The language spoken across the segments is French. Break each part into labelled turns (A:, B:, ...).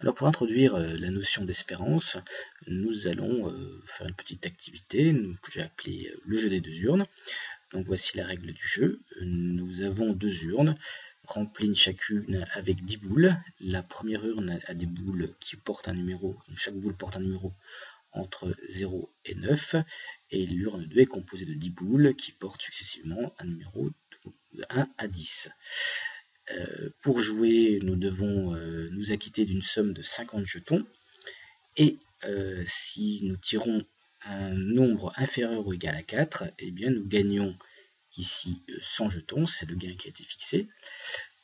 A: Alors pour introduire la notion d'espérance, nous allons faire une petite activité que j'ai appelée le jeu des 2 urnes. Donc voici la règle du jeu. Nous avons 2 urnes remplies chacune avec 10 boules. La première urne a des boules qui portent un numéro, donc chaque boule porte un numéro entre 0 et 9, et l'urne 2 est composée de 10 boules qui portent successivement un numéro de 1 à 10. Pour jouer, nous devons nous acquitter d'une somme de 50 jetons, et si nous tirons un nombre inférieur ou égal à 4, eh bien nous gagnons ici 100 jetons, c'est le gain qui a été fixé.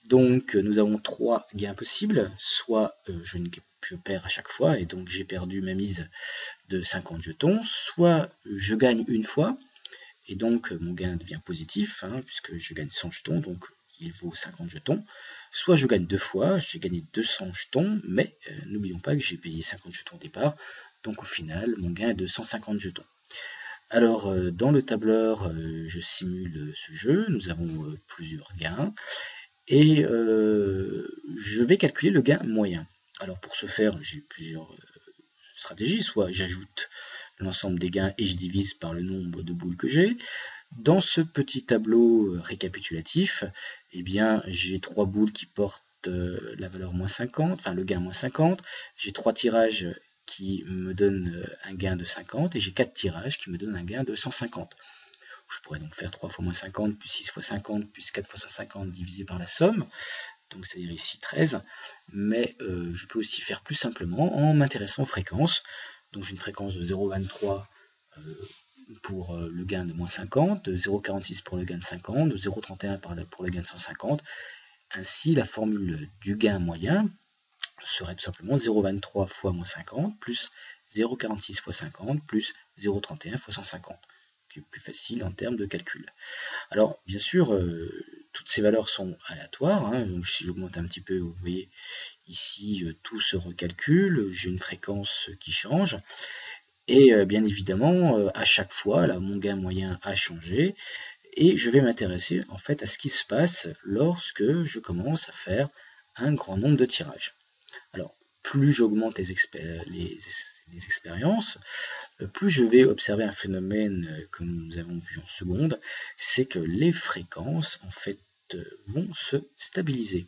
A: Donc nous avons 3 gains possibles, soit je perds à chaque fois, et donc j'ai perdu ma mise de 50 jetons, soit je gagne une fois, et donc mon gain devient positif, puisque je gagne 100 jetons, donc il vaut 50 jetons, soit je gagne 2 fois, j'ai gagné 200 jetons, mais n'oublions pas que j'ai payé 50 jetons au départ, donc au final mon gain est de 150 jetons. Alors dans le tableur, je simule ce jeu, nous avons plusieurs gains, et je vais calculer le gain moyen. Alors pour ce faire, j'ai plusieurs stratégies, soit j'ajoute l'ensemble des gains et je divise par le nombre de boules que j'ai. Dans ce petit tableau récapitulatif, eh bien, j'ai 3 boules qui portent la valeur moins 50, enfin le gain moins 50, j'ai 3 tirages qui me donnent un gain de 50, et j'ai 4 tirages qui me donnent un gain de 150. Je pourrais donc faire 3 fois moins 50, plus 6 fois 50, plus 4 fois 150 divisé par la somme, donc c'est-à-dire ici 13, mais je peux aussi faire plus simplement en m'intéressant aux fréquences. Donc j'ai une fréquence de 0,23 pour le gain de moins 50, de 0,46 pour le gain de 50, de 0,31 pour le gain de 150. Ainsi, la formule du gain moyen serait tout simplement 0,23 fois moins 50 plus 0,46 fois 50 plus 0,31 fois 150, qui est plus facile en termes de calcul. Alors, bien sûr, toutes ces valeurs sont aléatoires, donc si j'augmente un petit peu, vous voyez, ici, tout se recalcule, j'ai une fréquence qui change, et bien évidemment, à chaque fois, là, mon gain moyen a changé, et je vais m'intéresser en fait à ce qui se passe lorsque je commence à faire un grand nombre de tirages. Alors, plus j'augmente les expériences, plus je vais observer un phénomène que nous avons vu en seconde, c'est que les fréquences en fait vont se stabiliser.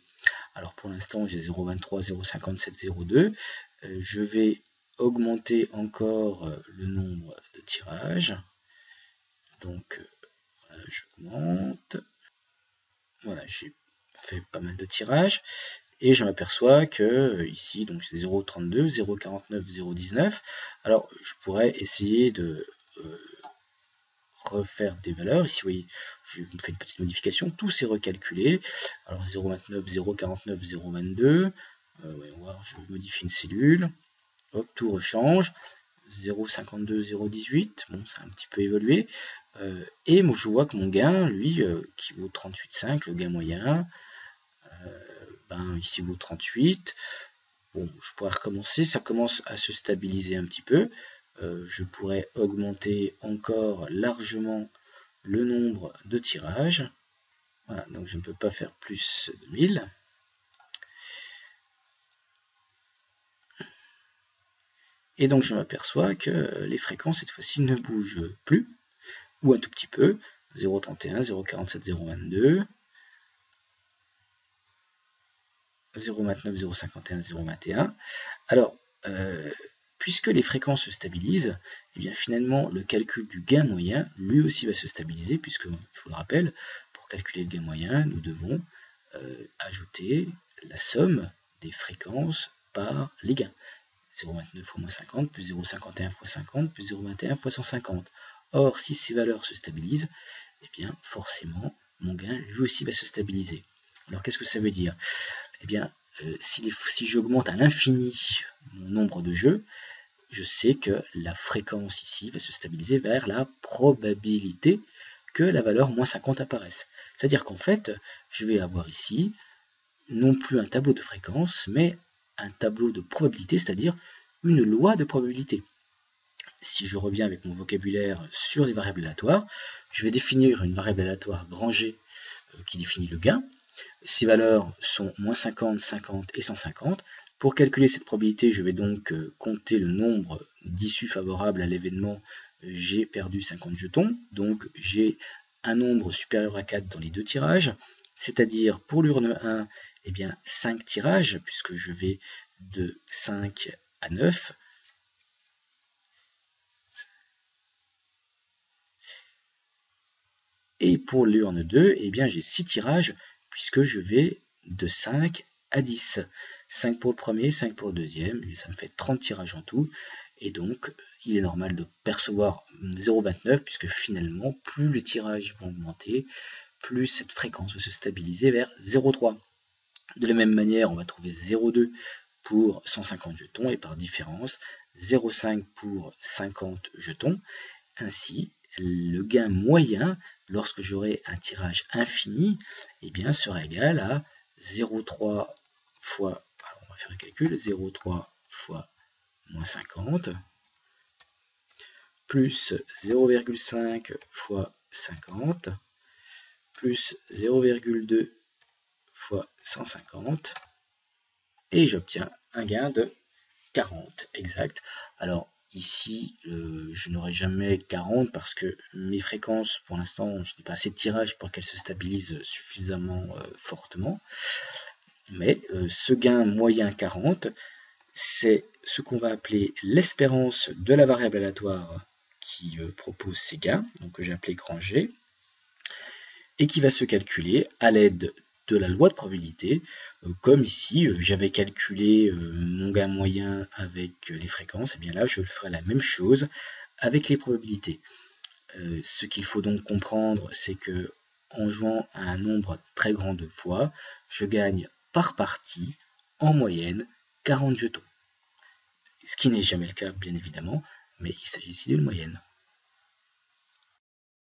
A: Alors pour l'instant j'ai 0,23, 0,57, 0,2, je vais augmenter encore le nombre de tirages, donc voilà, j'augmente, voilà, j'ai fait pas mal de tirages, et je m'aperçois que ici donc c'est 0,32, 0,49, 0,19. Alors je pourrais essayer de refaire des valeurs. Ici, vous voyez, je me fais une petite modification, tout s'est recalculé. Alors 0,29, 0,49, 0,22. Voyons voir, je modifie une cellule. Hop, tout rechange. 0,52, 0,18. Bon, ça a un petit peu évolué. Et moi, je vois que mon gain, lui, qui vaut 38,5, le gain moyen, ici vaut 38. Bon, je pourrais recommencer, ça commence à se stabiliser un petit peu. Je pourrais augmenter encore largement le nombre de tirages. Voilà, donc je ne peux pas faire plus de 1000. Et donc je m'aperçois que les fréquences cette fois-ci ne bougent plus, ou un tout petit peu. 0,31, 0,47, 0,22, 0,29, 0,51, 0,21. Alors, puisque les fréquences se stabilisent, et bien finalement le calcul du gain moyen, lui aussi va se stabiliser, puisque, je vous le rappelle, pour calculer le gain moyen, nous devons ajouter la somme des fréquences par les gains. 0,29 fois moins 50, plus 0,51 fois 50, plus 0,21 fois 150. Or, si ces valeurs se stabilisent, eh bien forcément, mon gain lui aussi va se stabiliser. Alors qu'est-ce que ça veut dire? Eh bien, si j'augmente à l'infini mon nombre de jeux, je sais que la fréquence ici va se stabiliser vers la probabilité que la valeur moins 50 apparaisse. C'est-à-dire qu'en fait, je vais avoir ici non plus un tableau de fréquence, mais un tableau de probabilité, c'est-à-dire une loi de probabilité. Si je reviens avec mon vocabulaire sur les variables aléatoires, je vais définir une variable aléatoire grand G qui définit le gain. Ces valeurs sont moins 50, 50 et 150. Pour calculer cette probabilité, je vais donc compter le nombre d'issues favorables à l'événement j'ai perdu 50 jetons. Donc j'ai un nombre supérieur à 4 dans les deux tirages, c'est-à-dire pour l'urne 1, eh bien 5 tirages, puisque je vais de 5 à 9. Et pour l'urne 2, eh bien j'ai 6 tirages, puisque je vais de 5 à 10. 5 pour le premier, 5 pour le deuxième, et ça me fait 30 tirages en tout. Et donc, il est normal de percevoir 0,29, puisque finalement, plus les tirages vont augmenter, plus cette fréquence va se stabiliser vers 0,3. De la même manière, on va trouver 0,2 pour 150 jetons, et par différence, 0,5 pour 50 jetons. Ainsi, le gain moyen, lorsque j'aurai un tirage infini, eh bien, sera égal à 0,3 fois, alors on va faire le calcul, 0,3 fois moins 50, plus 0,5 fois 50, plus 0,2 fois 150, et j'obtiens un gain de 40 exact. Alors ici, je n'aurai jamais 40 parce que mes fréquences, pour l'instant, je n'ai pas assez de tirage pour qu'elles se stabilisent suffisamment fortement. Mais ce gain moyen 40, c'est ce qu'on va appeler l'espérance de la variable aléatoire qui propose ces gains, donc que j'ai appelé grand G, et qui va se calculer à l'aide de la loi de probabilité, comme ici j'avais calculé mon gain moyen avec les fréquences, et bien là je ferai la même chose avec les probabilités. Ce qu'il faut donc comprendre, c'est que en jouant à un nombre très grand de fois, je gagne par partie en moyenne 40 jetons. Ce qui n'est jamais le cas bien évidemment, mais il s'agit ici d'une moyenne.